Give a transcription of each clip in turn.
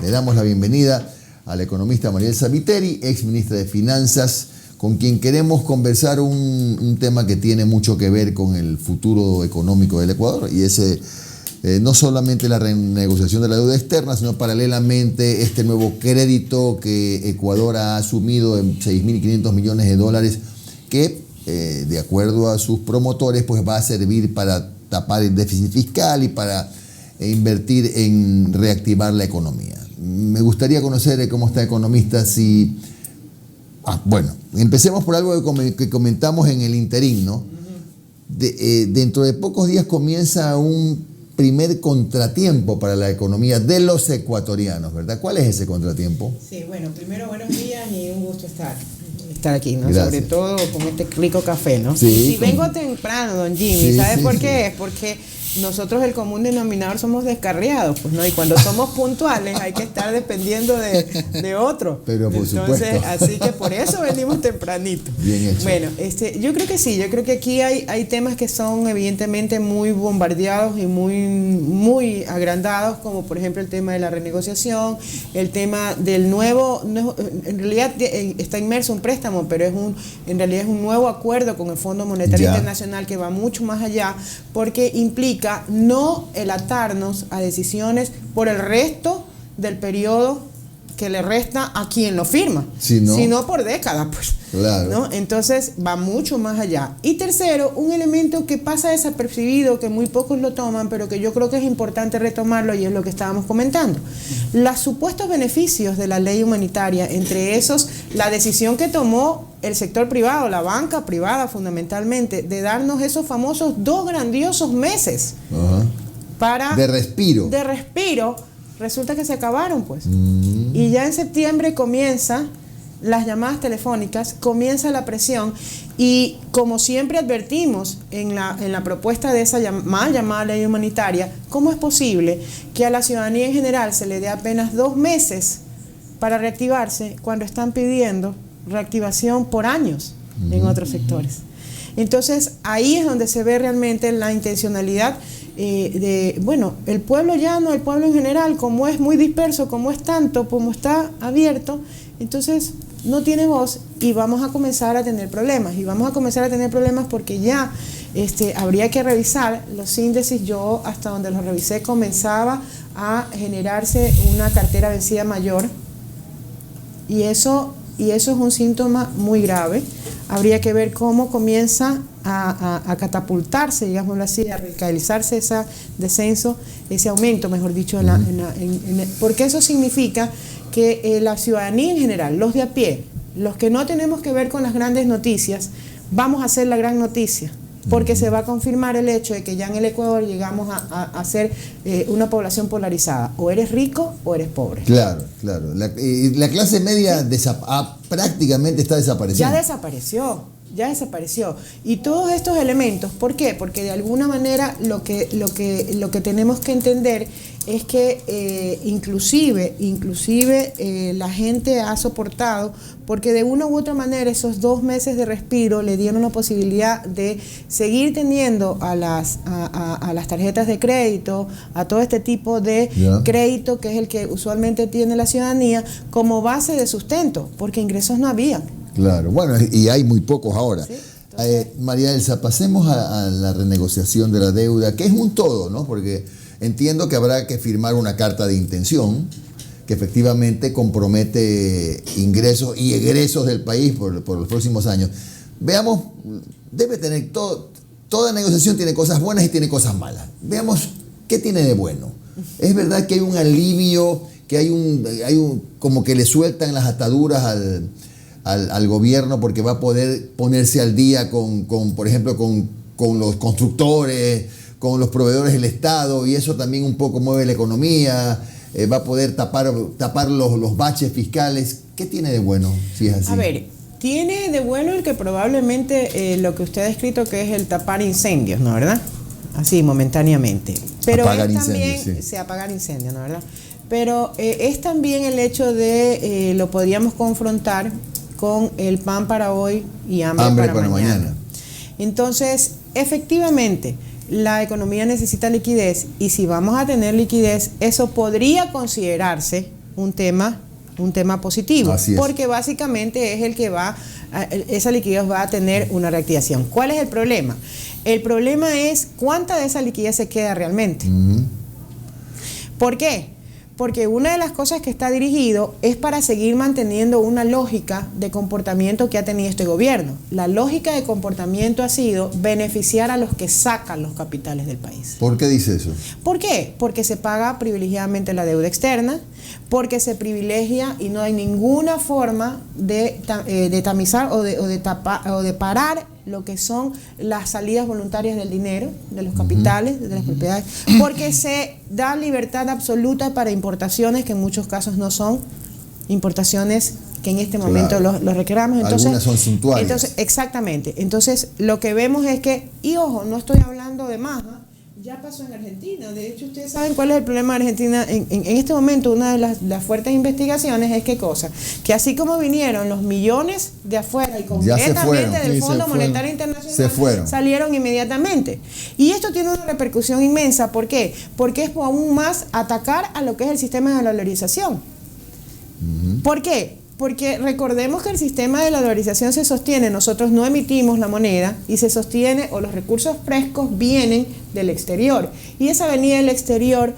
Le damos la bienvenida a la economista Mariel Sabiteri, ex ministra de Finanzas, con quien queremos conversar un tema que tiene mucho que ver con el futuro económico del Ecuador, y ese no solamente la renegociación de la deuda externa, sino paralelamente este nuevo crédito que Ecuador ha asumido en 6.500 millones de dólares que, de acuerdo a sus promotores, pues va a servir para tapar el déficit fiscal y para invertir en reactivar la economía. Me gustaría conocer cómo está, economista, si... bueno, empecemos por algo que comentamos en el interín, ¿no? Dentro de pocos días comienza un primer contratiempo para la economía de los ecuatorianos, ¿verdad? ¿Cuál es ese contratiempo? Sí, bueno, primero buenos días y un gusto estar aquí, ¿no? Gracias. Sobre todo con este rico café, ¿no? Sí. Si vengo temprano, don Jimmy, Sí, ¿sabes sí, por sí. qué? Es porque nosotros el común denominador somos descarriados, pues, ¿no? Y cuando somos puntuales hay que estar dependiendo de otro. Pero por supuesto. Así que por eso venimos tempranito. Bien hecho. Bueno, yo creo que sí, yo creo que aquí hay temas que son evidentemente muy bombardeados y muy agrandados, como por ejemplo el tema de la renegociación, el tema del nuevo, en realidad está inmerso un préstamo, pero en realidad es un nuevo acuerdo con el Fondo Monetario Internacional que va mucho más allá, porque implica no el atarnos a decisiones por el resto del periodo que le resta a quien lo firma, sino por décadas, pues. Claro. ¿No? Entonces va mucho más allá. Y tercero, un elemento que pasa desapercibido, que muy pocos lo toman, pero que yo creo que es importante retomarlo, y es lo que estábamos comentando. Los supuestos beneficios de la ley humanitaria, entre esos, la decisión que tomó el sector privado, la banca privada fundamentalmente, de darnos esos famosos 2 grandiosos meses de respiro, resulta que se acabaron, pues. Y ya en septiembre comienza las llamadas telefónicas, comienza la presión, y como siempre advertimos en la propuesta de esa mal llamada ley humanitaria, ¿cómo es posible que a la ciudadanía en general se le dé apenas 2 meses para reactivarse cuando están pidiendo reactivación por años en otros sectores? Entonces ahí es donde se ve realmente la intencionalidad el pueblo llano, el pueblo en general, como es muy disperso, como es tanto, como está abierto, entonces no tiene voz, y vamos a comenzar a tener problemas, porque ya habría que revisar los índices. Yo, hasta donde los revisé, comenzaba a generarse una cartera vencida mayor, y eso es un síntoma muy grave. Habría que ver cómo comienza a catapultarse, digámoslo así, a radicalizarse ese aumento, mejor dicho, porque eso significa que la ciudadanía en general, los de a pie, los que no tenemos que ver con las grandes noticias, vamos a hacer la gran noticia, porque se va a confirmar el hecho de que ya en el Ecuador llegamos a ser una población polarizada: o eres rico o eres pobre. Claro. La clase media prácticamente está desapareciendo. Ya desapareció. Y todos estos elementos, ¿por qué? Porque de alguna manera lo que tenemos que entender es que inclusive la gente ha soportado, porque de una u otra manera esos 2 meses de respiro le dieron la posibilidad de seguir teniendo a las tarjetas de crédito, a todo este tipo de crédito, que es el que usualmente tiene la ciudadanía, como base de sustento, porque ingresos no había. Claro, bueno, y hay muy pocos ahora. Sí, María Elsa, pasemos a la renegociación de la deuda, que es un todo, ¿no? Porque entiendo que habrá que firmar una carta de intención que efectivamente compromete ingresos y egresos del país por los próximos años. Veamos, debe tener toda negociación tiene cosas buenas y tiene cosas malas. Veamos qué tiene de bueno. Es verdad que hay un alivio, que hay un como que le sueltan las ataduras al gobierno, porque va a poder ponerse al día por ejemplo, con los constructores, con los proveedores del Estado, y eso también un poco mueve la economía. Va a poder tapar los baches fiscales. ¿Qué tiene de bueno, si es así? A ver, tiene de bueno el que probablemente lo que usted ha escrito, que es el tapar incendios, ¿no, verdad? Así, momentáneamente. Pero apagar es también, incendios, sí. Apagar incendios, ¿no, verdad? Pero es también el hecho de, lo podríamos confrontar con el pan para hoy y hambre para mañana. Entonces, efectivamente, la economía necesita liquidez, y si vamos a tener liquidez, eso podría considerarse un tema positivo, Así es. porque básicamente es el que esa liquidez va a tener una reactivación. ¿Cuál es el problema? El problema es cuánta de esa liquidez se queda realmente. ¿Por qué? Porque una de las cosas que está dirigido es para seguir manteniendo una lógica de comportamiento que ha tenido este gobierno. La lógica de comportamiento ha sido beneficiar a los que sacan los capitales del país. ¿Por qué dice eso? ¿Por qué? Porque se paga privilegiadamente la deuda externa, porque se privilegia y no hay ninguna forma de tamizar o de tapar o de parar lo que son las salidas voluntarias del dinero, de los capitales, de las propiedades, porque se da libertad absoluta para importaciones que en muchos casos no son importaciones que en este momento los requeramos. Entonces, algunas son suntuarias. Entonces, exactamente. Entonces, lo que vemos es que, y ojo, no estoy hablando de más, ¿no? Ya pasó en Argentina. De hecho, ustedes saben cuál es el problema de Argentina. En este momento, una de las fuertes investigaciones es qué cosa, que así como vinieron los millones de afuera y concretamente del Fondo Monetario Internacional, salieron inmediatamente. Y esto tiene una repercusión inmensa. ¿Por qué? Porque es aún más atacar a lo que es el sistema de la dolarización. ¿Por qué? Porque recordemos que el sistema de la dolarización se sostiene, nosotros no emitimos la moneda y se sostiene, o los recursos frescos vienen del exterior. Y esa venida del exterior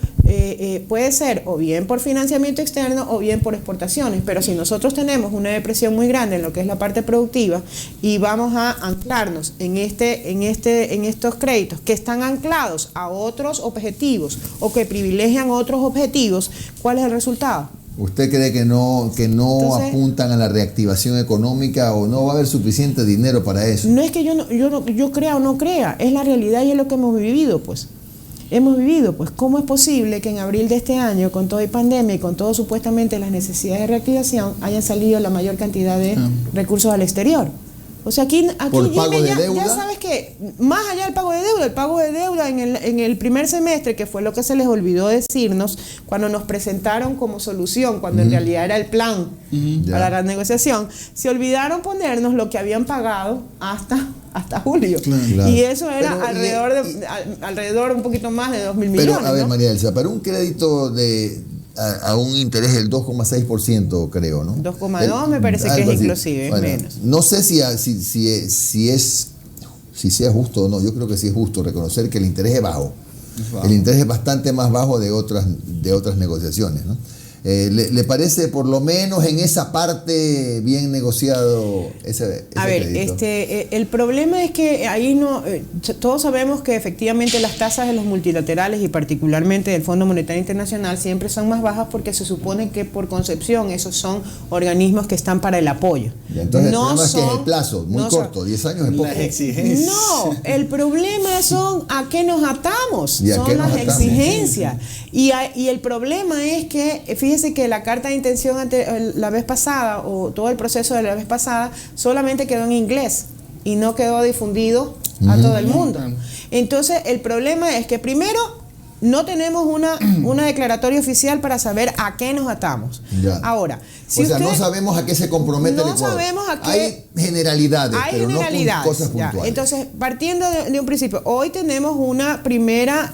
puede ser o bien por financiamiento externo o bien por exportaciones. Pero si nosotros tenemos una depresión muy grande en lo que es la parte productiva y vamos a anclarnos en estos créditos que están anclados a otros objetivos o que privilegian otros objetivos, ¿cuál es el resultado? ¿Usted cree que no entonces, apuntan a la reactivación económica o no va a haber suficiente dinero para eso? No es que yo crea o no crea, es la realidad y es lo que hemos vivido, pues. ¿Cómo es posible que en abril de este año, con toda pandemia y con todo supuestamente las necesidades de reactivación, hayan salido la mayor cantidad de recursos al exterior? O sea, aquí ¿por pago Jimmy, de deuda? Ya sabes que más allá del pago de deuda en el primer semestre, que fue lo que se les olvidó decirnos cuando nos presentaron como solución, cuando en realidad era el plan para la negociación, se olvidaron ponernos lo que habían pagado hasta julio. Claro. Y eso era alrededor un poquito más de 2.000 millones. Pero, a ver, María Elsa, para un crédito a un interés del 2,6%, creo, ¿no? 2,2 me parece que es inclusive, bueno, menos. No sé si sea justo o no. Yo creo que sí es justo reconocer que el interés es bajo. El interés es bastante más bajo de otras negociaciones, ¿no? ¿Le parece por lo menos en esa parte bien negociado ese crédito? El problema es que ahí no, todos sabemos que efectivamente las tasas de los multilaterales y particularmente del Fondo Monetario Internacional siempre son más bajas porque se supone que por concepción esos son organismos que están para el apoyo. Y entonces el problema es que es el plazo, muy corto, 10 años es poco. Las exigencias. No, el problema son a qué nos atamos, son las exigencias. Y el problema es que, fíjese que la carta de intención la vez pasada, o todo el proceso de la vez pasada, solamente quedó en inglés y no quedó difundido a todo el mundo. Entonces, el problema es que primero no tenemos una declaratoria oficial para saber a qué nos atamos. Ya. Ahora, no sabemos a qué se compromete el Ecuador. Sabemos a qué, hay generalidades, pero no cosas puntuales. Ya. Entonces, partiendo de un principio, hoy tenemos una primera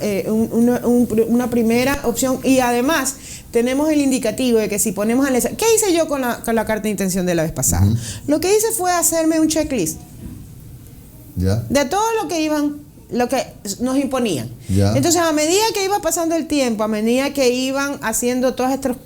opción y además tenemos el indicativo de que si ponemos ¿qué hice yo con la carta de intención de la vez pasada? Lo que hice fue hacerme un checklist de todo lo que nos imponían. Entonces, a medida que iba pasando el tiempo, a medida que iban haciendo todos estos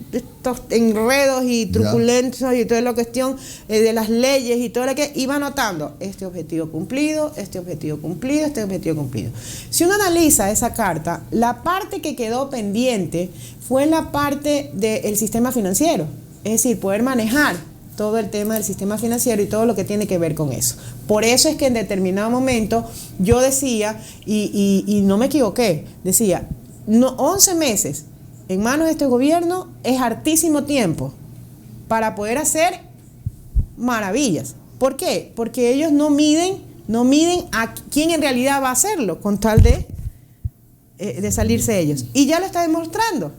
enredos y truculentos y toda la cuestión de las leyes y todo lo que iba anotando, este objetivo cumplido, este objetivo cumplido, este objetivo cumplido. Si uno analiza esa carta, la parte que quedó pendiente fue la parte del sistema financiero, es decir, poder manejar todo el tema del sistema financiero y todo lo que tiene que ver con eso. Por eso es que en determinado momento yo decía, y no me equivoqué, decía, 11 meses en manos de este gobierno es hartísimo tiempo para poder hacer maravillas. ¿Por qué? Porque ellos no miden a quién en realidad va a hacerlo con tal de salirse ellos. Y ya lo está demostrando.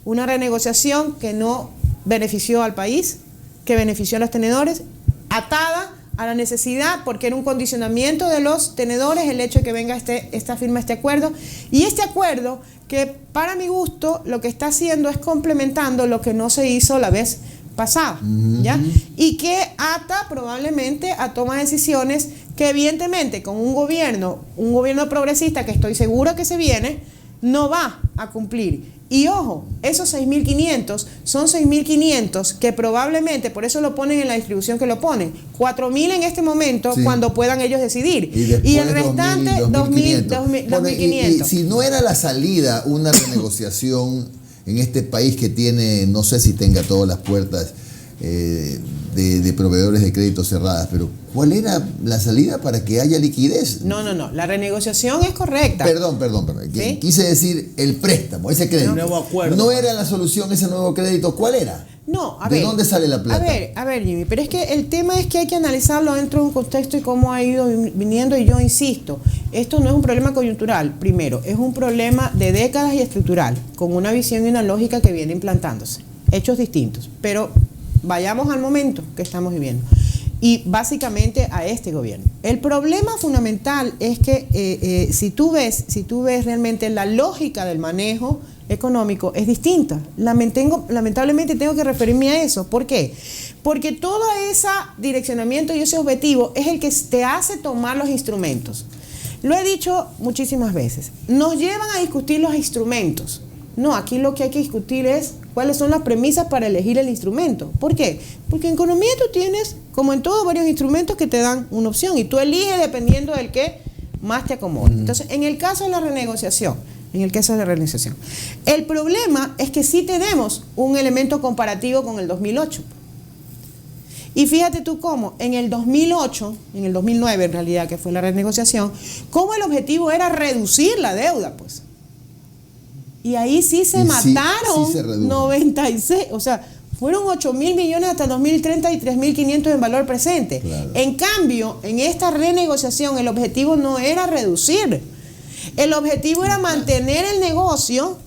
Una renegociación que no benefició al país, que benefició a los tenedores, atada a la necesidad, porque era un condicionamiento de los tenedores el hecho de que venga esta firma, este acuerdo. Y este acuerdo, que para mi gusto lo que está haciendo es complementando lo que no se hizo la vez pasada, ¿ya? Y que ata probablemente a toma de decisiones que evidentemente con un gobierno progresista, que estoy segura que se viene, no va a cumplir. Y ojo, esos 6.500 son 6.500 que probablemente, por eso lo ponen en la distribución que lo ponen, 4.000 en este momento, sí, cuando puedan ellos decidir. Y el restante, 2.500. Y si no era la salida una renegociación en este país que tiene, no sé si tenga todas las puertas de proveedores de crédito cerradas, pero ¿cuál era la salida para que haya liquidez? No, la renegociación es correcta. Perdón. ¿Sí? Quise decir el préstamo, ese crédito. Un nuevo acuerdo. ¿No era la solución ese nuevo crédito? ¿Cuál era? No, ¿De dónde sale la plata? A ver, Jimmy, pero es que el tema es que hay que analizarlo dentro de un contexto y cómo ha ido viniendo, y yo insisto, esto no es un problema coyuntural, primero, es un problema de décadas y estructural, con una visión y una lógica que viene implantándose, hechos distintos, pero vayamos al momento que estamos viviendo y básicamente a este gobierno. El problema fundamental es que si tú ves realmente la lógica del manejo económico es distinta. Lamentablemente tengo que referirme a eso. ¿Por qué? Porque todo ese direccionamiento y ese objetivo es el que te hace tomar los instrumentos. Lo he dicho muchísimas veces. Nos llevan a discutir los instrumentos. No, aquí lo que hay que discutir es cuáles son las premisas para elegir el instrumento. ¿Por qué? Porque en economía tú tienes, como en todo, varios instrumentos que te dan una opción y tú eliges dependiendo del que más te acomode. Entonces, en el caso de la renegociación, el problema es que sí tenemos un elemento comparativo con el 2008. Y fíjate tú cómo, en el 2009 en realidad, que fue la renegociación, cómo el objetivo era reducir la deuda, pues. Y ahí sí se mataron sí 96, o sea, fueron 8.000 millones hasta 2030 y 3.500 en valor presente. Claro. En cambio, en esta renegociación el objetivo no era reducir. El objetivo era mantener el negocio,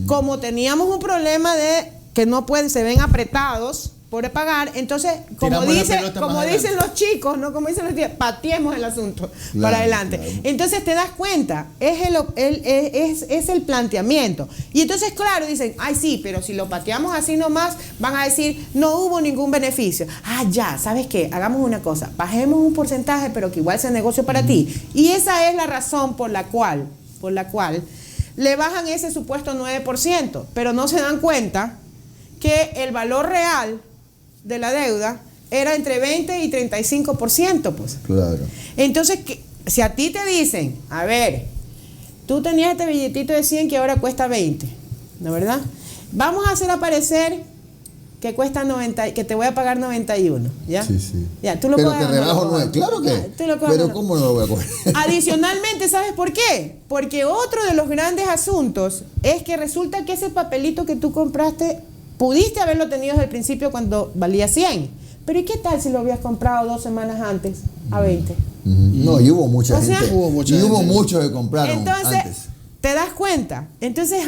como teníamos un problema de que no pueden, se ven apretados por pagar, entonces, como dicen los chicos, no como dicen los tíos, pateemos el asunto para adelante. Claro. Entonces te das cuenta, es el planteamiento. Y entonces, claro, dicen, ay sí, pero si lo pateamos así nomás, van a decir, no hubo ningún beneficio. Ah, ya, ¿sabes qué? Hagamos una cosa, bajemos un porcentaje, pero que igual sea negocio para ti. Y esa es la razón por la cual le bajan ese supuesto 9%, pero no se dan cuenta que el valor real de la deuda era entre 20 y 35%, pues. Claro. Entonces, si a ti te dicen, a ver, tú tenías este billetito de 100 que ahora cuesta 20, ¿no verdad? Vamos a hacer aparecer que cuesta 90, que te voy a pagar 91, ¿ya? Sí. Ya, tú lo pero puedes, te rebajo 9, claro que. Pero ¿cómo no lo voy a coger? Adicionalmente, ¿sabes por qué? Porque otro de los grandes asuntos es que resulta que ese papelito que tú compraste pudiste haberlo tenido desde el principio cuando valía 100. Pero ¿y qué tal si lo habías comprado 2 semanas antes a 20? No, y hubo mucha gente. Hubo muchos que compraron entonces, antes. ¿Te das cuenta? Entonces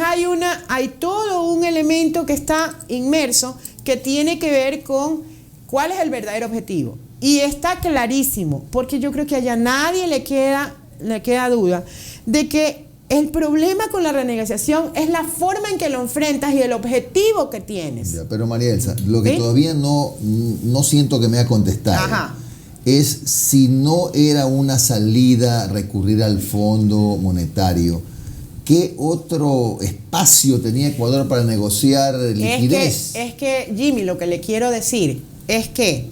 hay todo un elemento que está inmerso que tiene que ver con cuál es el verdadero objetivo. Y está clarísimo, porque yo creo que allá nadie le queda duda de que el problema con la renegociación es la forma en que lo enfrentas y el objetivo que tienes. Ya, pero María Elsa, lo que todavía no siento que me ha contestado es si no era una salida recurrir al Fondo Monetario, ¿qué otro espacio tenía Ecuador para negociar liquidez? Es que, Jimmy, lo que le quiero decir es que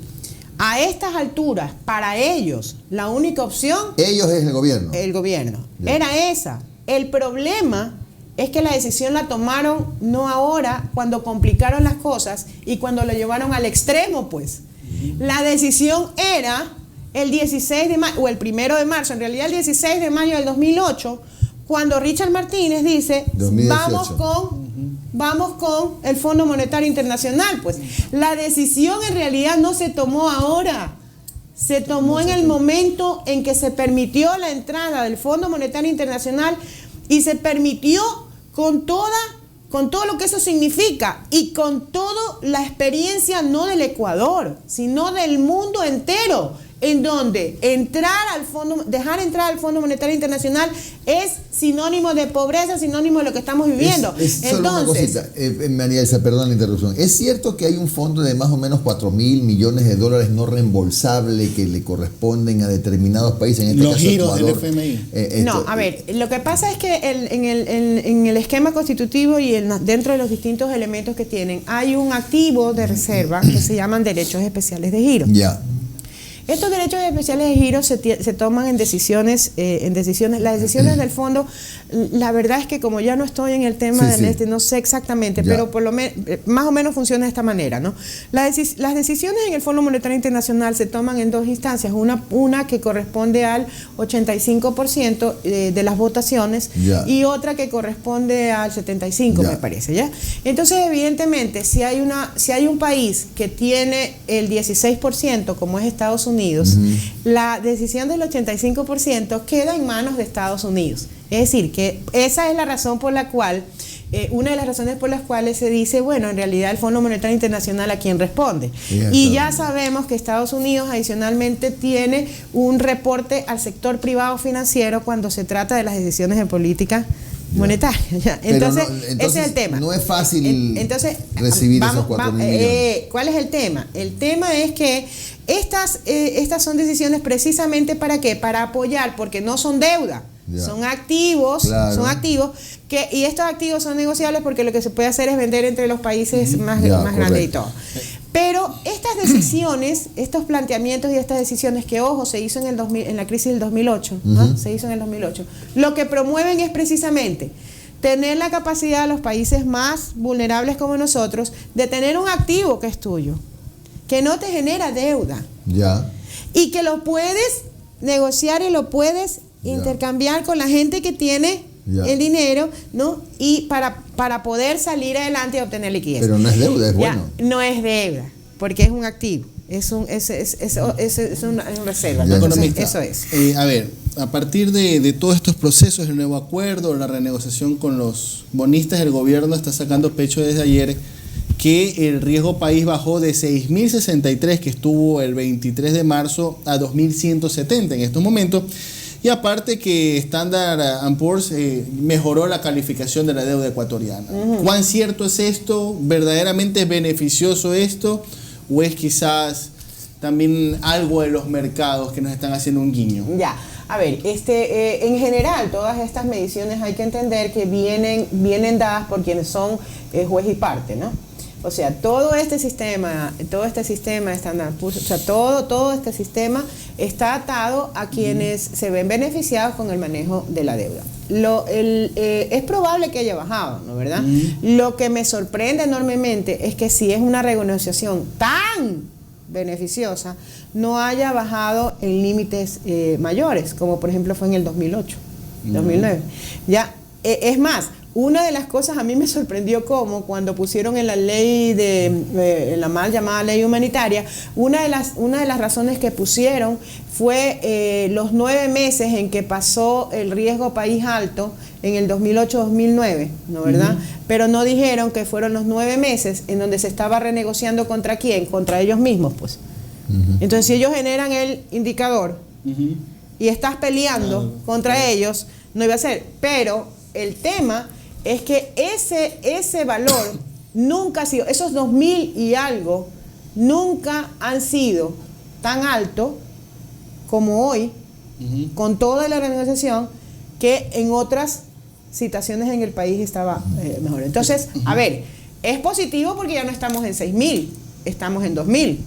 a estas alturas, para ellos, la única opción... Ellos es el gobierno. El gobierno. Ya. Era esa. El problema es que la decisión la tomaron no ahora, cuando complicaron las cosas y cuando lo llevaron al extremo, pues. La decisión era el 16 de mayo, o el 1 de marzo, en realidad el 16 de mayo del 2008, cuando Richard Martínez dice, 2018. Vamos con el Fondo Monetario Internacional, pues. La decisión en realidad no se tomó ahora. Se tomó en el momento en que se permitió la entrada del Fondo Monetario Internacional y se permitió con todo lo que eso significa y con toda la experiencia no del Ecuador, sino del mundo entero. en donde dejar entrar al Fondo Monetario Internacional es sinónimo de pobreza, sinónimo de lo que estamos viviendo. Solo una cosita, María Elsa, perdón la interrupción. ¿Es cierto que hay un fondo de más o menos 4.000 millones de dólares no reembolsable que le corresponden a determinados países, en este los caso giros Ecuador? del FMI? No, a ver, lo que pasa es que en el esquema constitutivo y dentro de los distintos elementos que tienen, hay un activo de reserva que se llaman derechos especiales de giro. Ya. Estos derechos especiales de giro se toman en decisiones. Las decisiones del fondo, la verdad es que como ya no estoy en el tema no sé exactamente, ya, pero por lo más o menos funciona de esta manera, ¿no? Las decisiones en el Fondo Monetario Internacional se toman en dos instancias, una que corresponde al 85% de las votaciones, ya, y otra que corresponde al 75%, ya, me parece, ¿ya? Entonces, evidentemente, si hay un país que tiene el 16%, como es Estados Unidos, la decisión del 85% queda en manos de Estados Unidos. Es decir, que esa es la razón por la cual, una de las razones por las cuales se dice, bueno, en realidad el Fondo Monetario Internacional a quién responde. Y ya sabemos que Estados Unidos adicionalmente tiene un reporte al sector privado financiero cuando se trata de las decisiones de política monetaria. ¿Ya? Entonces, ese es el tema. No es fácil recibir esos 4.000 millones. ¿Cuál es el tema? El tema es que estas son decisiones precisamente ¿para qué? Para apoyar, porque no son deuda. Ya. Son activos, claro, y estos activos son negociables porque lo que se puede hacer es vender entre los países más grandes y todo. Pero estas decisiones, estos planteamientos y estas decisiones que, ojo, se hizo en la crisis del 2008, ¿no? Se hizo en el 2008, lo que promueven es precisamente tener la capacidad de los países más vulnerables como nosotros de tener un activo que es tuyo, que no te genera deuda, ya, y que lo puedes negociar y lo puedes intercambiar con la gente que tiene el dinero, ¿no? Y para poder salir adelante y obtener liquidez. Pero no es deuda, es bueno. No es deuda, porque es un activo, es una reserva. Entonces, eso es. A ver, a partir de todos estos procesos, el nuevo acuerdo, la renegociación con los bonistas, el gobierno está sacando pecho desde ayer que el riesgo país bajó de 6.063, que estuvo el 23 de marzo, a 2.170 en estos momentos. Y aparte que Standard & Poor's mejoró la calificación de la deuda ecuatoriana. ¿Cuán cierto es esto? ¿Verdaderamente es beneficioso esto? ¿O es quizás también algo de los mercados que nos están haciendo un guiño? Ya, a ver, en general todas estas mediciones hay que entender que vienen dadas por quienes son juez y parte, ¿no? O sea, todo este sistema Standard & Poor's, o sea, todo este sistema está atado a quienes se ven beneficiados con el manejo de la deuda. Es probable que haya bajado, ¿no? ¿Verdad? Lo que me sorprende enormemente es que si es una renegociación tan beneficiosa, no haya bajado en límites mayores, como por ejemplo fue en el 2008, 2009. Ya, es más, una de las cosas a mí me sorprendió como cuando pusieron en la ley en la mal llamada ley humanitaria, una de las razones que pusieron fue los 9 meses en que pasó el riesgo país alto en el 2008-2009, ¿no, verdad? Pero no dijeron que fueron los 9 meses en donde se estaba renegociando ¿contra quién? Contra ellos mismos, pues. Entonces, si ellos generan el indicador y estás peleando contra ellos, no iba a ser. Pero el tema es que ese valor nunca ha sido, esos 2.000 y algo, nunca han sido tan altos como hoy, con toda la renegociación, que en otras situaciones en el país estaba mejor. Entonces, a ver, es positivo porque ya no estamos en 6.000, estamos en 2.000.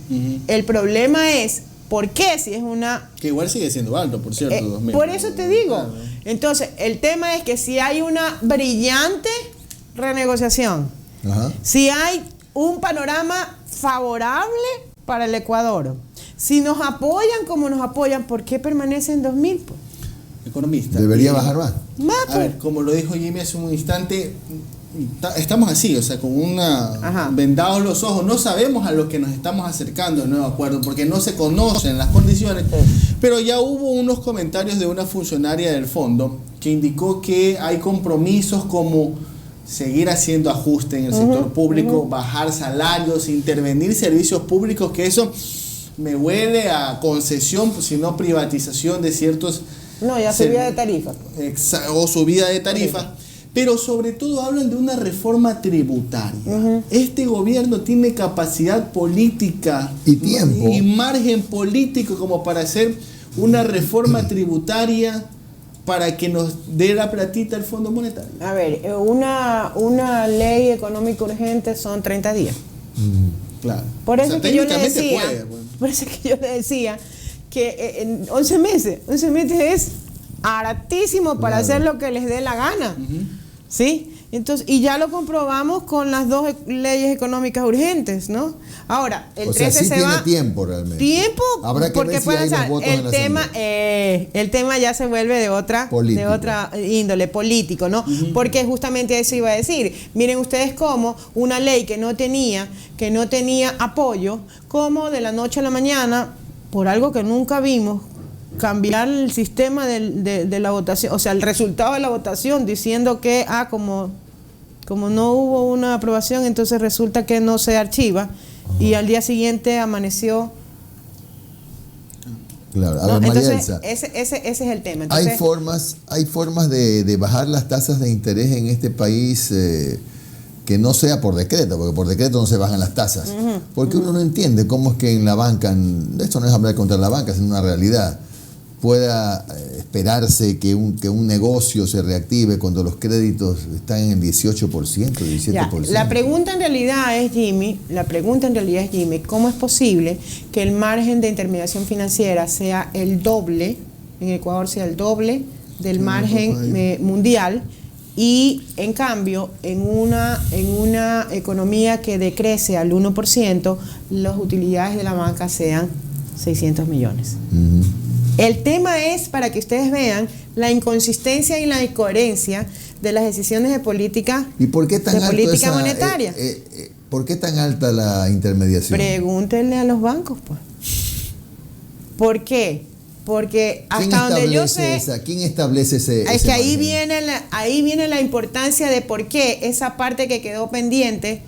El problema es, ¿por qué? Si es una... Que igual sigue siendo alto, por cierto, 2.000. Por eso te digo. Entonces, el tema es que si hay una brillante renegociación, si hay un panorama favorable para el Ecuador, si nos apoyan como nos apoyan, ¿por qué permanece en 2.000? Pues? Economista. Debería bajar más. A ver, como lo dijo Jimmy hace un instante, estamos así, o sea, con vendados los ojos, no sabemos a lo que nos estamos acercando al nuevo acuerdo porque no se conocen las condiciones, pero ya hubo unos comentarios de una funcionaria del fondo que indicó que hay compromisos como seguir haciendo ajustes en el sector público, bajar salarios, intervenir servicios públicos, que eso me huele a concesión, sino privatización de ciertos... No, ya subida de tarifa. O subida de tarifa. Pero sobre todo hablan de una reforma tributaria. Este gobierno tiene capacidad política y tiempo y margen político como para hacer una reforma tributaria para que nos dé la platita al Fondo Monetario. A ver, una ley económica urgente son 30 días. Claro. Por eso que yo le decía, bueno. por eso que yo le decía que en 11 meses es hartísimo para hacer lo que les dé la gana. ¿Sí? Entonces, y ya lo comprobamos con las dos leyes económicas urgentes, ¿no? Ahora, el 13 se va... tiene tiempo realmente. Tiempo, habrá que ver si hay los votos en la Asamblea. El tema ya se vuelve de otra índole, político, ¿no? Porque justamente eso iba a decir. Miren ustedes cómo una ley que no tenía apoyo, como de la noche a la mañana, por algo que nunca vimos, cambiar el sistema de la votación, o sea, el resultado de la votación, diciendo que como no hubo una aprobación, entonces resulta que no se archiva y al día siguiente amaneció. Claro, a ¿no? ver, María Entonces, Elsa, ese es el tema. Entonces, hay formas de bajar las tasas de interés en este país que no sea por decreto, porque por decreto no se bajan las tasas. Porque uno no entiende cómo es que en la banca, esto no es hablar contra la banca, es una realidad, pueda esperarse que un negocio se reactive cuando los créditos están en el 18%, 17%. Ya, la pregunta en realidad es, Jimmy, ¿cómo es posible que el margen de intermediación financiera sea el doble, en Ecuador sea el doble del margen mundial, y en cambio en una economía que decrece al 1%, las utilidades de la banca sean 600 millones? El tema es para que ustedes vean la inconsistencia y la incoherencia de las decisiones de política, ¿Y por qué tan política monetaria. ¿Por qué tan alta la intermediación? Pregúntenle a los bancos, pues. ¿Por qué? Porque hasta donde yo sé... ¿Quién establece ese Es que ahí margen? viene la importancia de por qué esa parte que quedó pendiente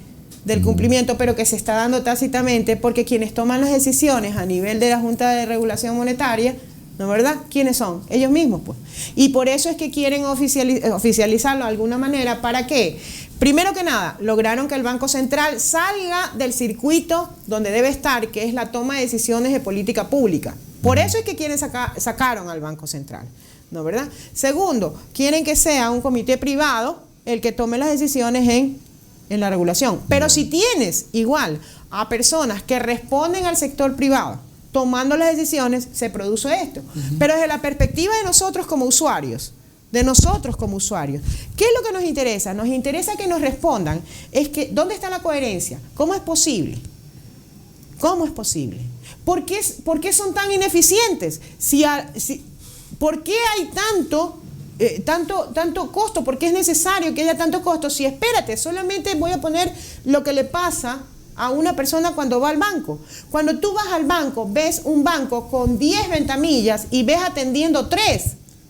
del cumplimiento, pero que se está dando tácitamente, porque quienes toman las decisiones a nivel de la Junta de Regulación Monetaria, ¿no es verdad? ¿Quiénes son? Ellos mismos, pues. Y por eso es que quieren oficializarlo de alguna manera. ¿Para qué? Primero que nada, lograron que el Banco Central salga del circuito donde debe estar, que es la toma de decisiones de política pública. Por eso es que sacaron al Banco Central, ¿no es verdad? Segundo, quieren que sea un comité privado el que tome las decisiones en la regulación. Pero si tienes igual a personas que responden al sector privado tomando las decisiones, se produce esto. Pero desde la perspectiva de nosotros como usuarios, ¿qué es lo que nos interesa? Nos interesa que nos respondan, es que, ¿dónde está la coherencia? ¿Cómo es posible? ¿Por qué son tan ineficientes? ¿Por qué hay tanto costo? ¿Por qué es necesario que haya tanto costo? Si espérate, solamente voy a poner lo que le pasa a una persona cuando va al banco. Cuando tú vas al banco, ves un banco con 10 ventanillas y ves atendiendo 3.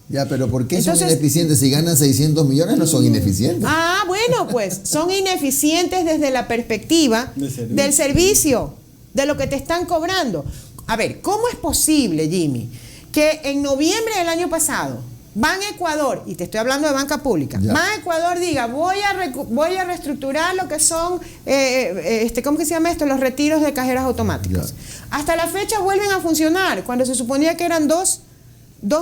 Ya, pero ¿por qué son ineficientes? Si ganan 600 millones no son ineficientes. Bueno, pues son ineficientes desde la perspectiva del servicio, de lo que te están cobrando. A ver, ¿cómo es posible, Jimmy, que en noviembre del año pasado Ban Ecuador, y te estoy hablando de banca pública, Ban Ecuador diga, voy a reestructurar lo que son, ¿cómo que se llama esto? Los retiros de cajeros automáticos. Hasta la fecha vuelven a funcionar, cuando se suponía que eran dos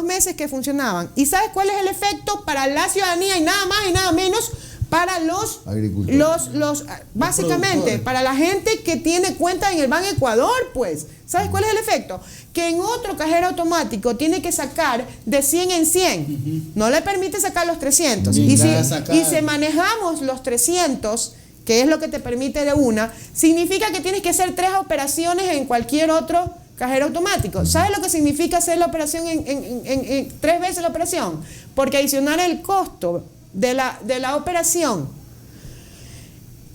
meses que funcionaban. ¿Y sabes cuál es el efecto para la ciudadanía y nada más y nada menos para los agricultores? Básicamente, para la gente que tiene cuenta en el Ban Ecuador, pues. ¿Sabes cuál es el efecto? Que en otro cajero automático tiene que sacar de 100 en 100. No le permite sacar los 300. Y si manejamos los 300, que es lo que te permite de una, significa que tienes que hacer 3 operaciones en cualquier otro cajero automático. ¿Sabes lo que significa hacer la operación en 3 veces la operación? Porque adicionar el costo de la operación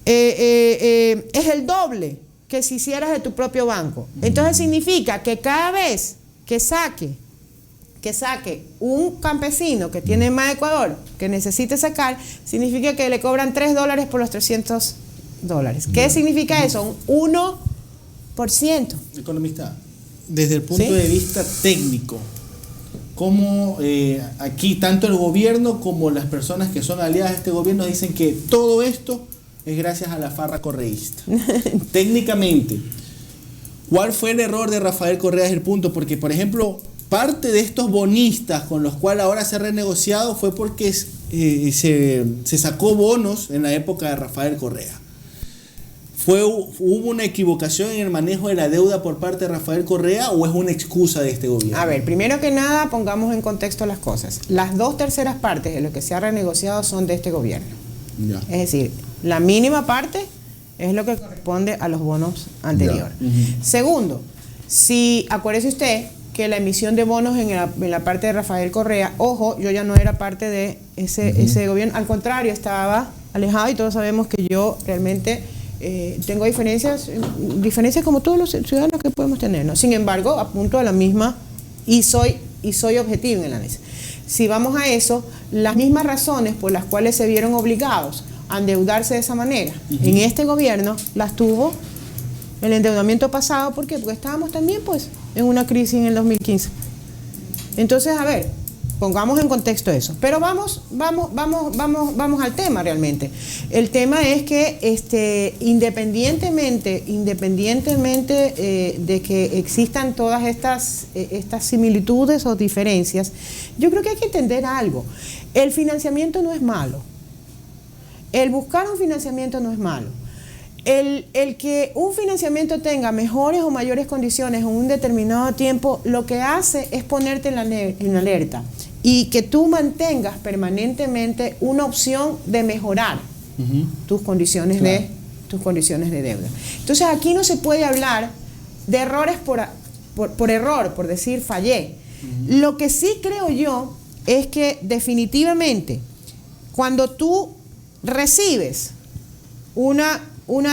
es el doble que si hicieras de tu propio banco. Entonces significa que cada vez que saque un campesino que tiene más Ecuador, que necesite sacar, significa que le cobran $3 por los $300. ¿Qué significa eso? Un 1%. Economista. desde el punto ¿Sí? de vista técnico, cómo aquí tanto el gobierno como las personas que son aliadas de este gobierno dicen que todo esto es gracias a la farra correísta. Técnicamente, ¿cuál fue el error de Rafael Correa desde el punto? Porque, por ejemplo, parte de estos bonistas con los cuales ahora se ha renegociado fue porque se sacó bonos en la época de Rafael Correa. ¿Hubo una equivocación en el manejo de la deuda por parte de Rafael Correa o es una excusa de este gobierno? A ver, primero que nada, pongamos en contexto las cosas. Las 2/3 partes de lo que se ha renegociado son de este gobierno. Ya. Es decir, la mínima parte es lo que corresponde a los bonos anteriores. Segundo, si acuérdese usted que la emisión de bonos en la parte de Rafael Correa, ojo, yo ya no era parte de ese gobierno, al contrario, estaba alejado y todos sabemos que yo realmente tengo diferencias como todos los ciudadanos que podemos tener, ¿no? Sin embargo, apunto a la misma y soy objetivo en el análisis. Si vamos a eso, las mismas razones por las cuales se vieron obligados a endeudarse de esa manera en este gobierno las tuvo el endeudamiento pasado. ¿Por qué? Porque estábamos también pues en una crisis en el 2015. Entonces, a ver, pongamos en contexto eso. Pero vamos al tema realmente. El tema es que independientemente de que existan todas estas similitudes o diferencias, yo creo que hay que entender algo. El financiamiento no es malo. El buscar un financiamiento no es malo. El que un financiamiento tenga mejores o mayores condiciones en un determinado tiempo, lo que hace es ponerte en alerta y que tú mantengas permanentemente una opción de mejorar tus condiciones de deuda. Entonces aquí no se puede hablar de errores por error, por decir fallé. Lo que sí creo yo es que definitivamente cuando tú recibes una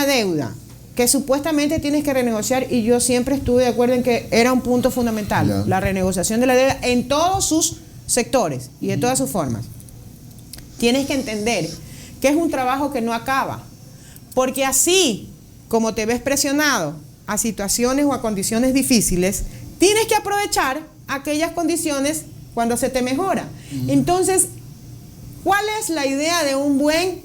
deuda que supuestamente tienes que renegociar, y yo siempre estuve de acuerdo en que era un punto fundamental, la renegociación de la deuda en todos sus sectores y de todas sus formas. Tienes que entender que es un trabajo que no acaba, porque así como te ves presionado a situaciones o a condiciones difíciles, tienes que aprovechar aquellas condiciones cuando se te mejora. Entonces, ¿cuál es la idea de un buen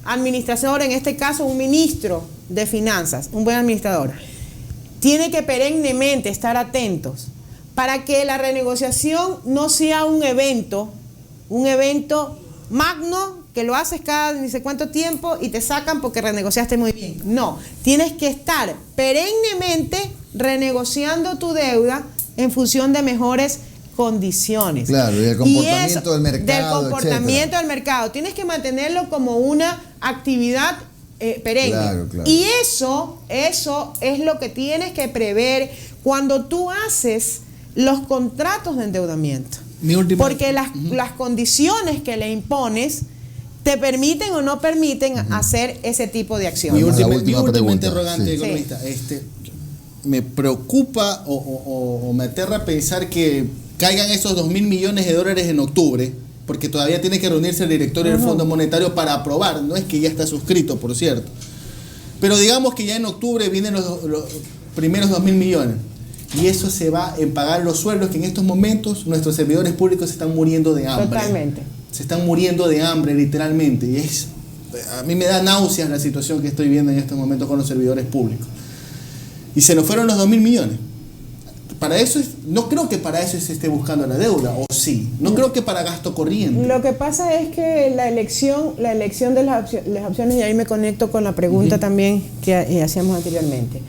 administrador, en este caso un ministro de finanzas, un buen administrador? Tiene que perennemente estar atentos para que la renegociación no sea un evento magno que lo haces cada ni sé cuánto tiempo y te sacan porque renegociaste muy bien. No, tienes que estar perennemente renegociando tu deuda en función de mejores condiciones. Claro, y el comportamiento del mercado. Del comportamiento del mercado. Tienes que mantenerlo como una actividad perenne. Claro. Y eso es lo que tienes que prever cuando tú haces los contratos de endeudamiento. Porque las condiciones que le impones te permiten o no permiten hacer ese tipo de acciones. Mi última interrogante, economista. Me preocupa o me aterra pensar que caigan esos 2.000 millones de dólares en octubre, porque todavía tiene que reunirse el directorio del Fondo Monetario para aprobar. No es que ya está suscrito, por cierto. Pero digamos que ya en octubre vienen los primeros 2.000 millones. Y eso se va en pagar los sueldos que en estos momentos nuestros servidores públicos se están muriendo de hambre. Totalmente. Se están muriendo de hambre, literalmente. Y a mí me da náuseas la situación que estoy viendo en estos momentos con los servidores públicos. Y se nos fueron los 2.000 millones. Para eso no creo que para eso se esté buscando la deuda, o sí. No creo que para gasto corriente. Lo que pasa es que la elección de las opciones, y ahí me conecto con la pregunta también que hacíamos anteriormente.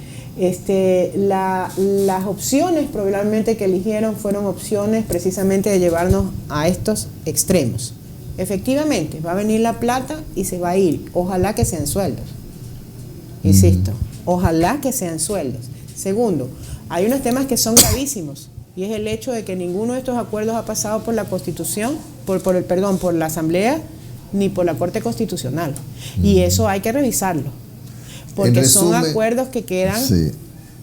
Las opciones probablemente que eligieron fueron opciones precisamente de llevarnos a estos extremos. Efectivamente, va a venir la plata y se va a ir. Ojalá que sean sueldos. Insisto, ojalá que sean sueldos. Segundo, hay unos temas que son gravísimos, y es el hecho de que ninguno de estos acuerdos ha pasado por la Constitución, por la Asamblea, ni por la Corte Constitucional. Y eso hay que revisarlo, porque son acuerdos que quedan. Sí.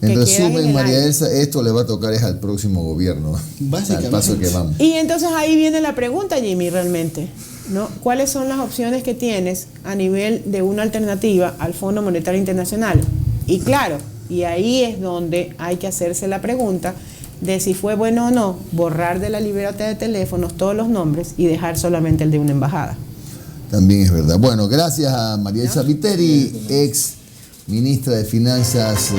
En resumen, María Elsa, esto le va a tocar es al próximo gobierno, al paso que vamos. Y entonces ahí viene la pregunta, Jimmy, realmente, ¿no? ¿Cuáles son las opciones que tienes a nivel de una alternativa al Fondo Monetario Internacional? Y claro, Y ahí es donde hay que hacerse la pregunta de si fue bueno o no borrar de la libreta de teléfonos todos los nombres y dejar solamente el de una embajada. También es verdad. Bueno, gracias a María Elsa Viteri, ex ministra de Finanzas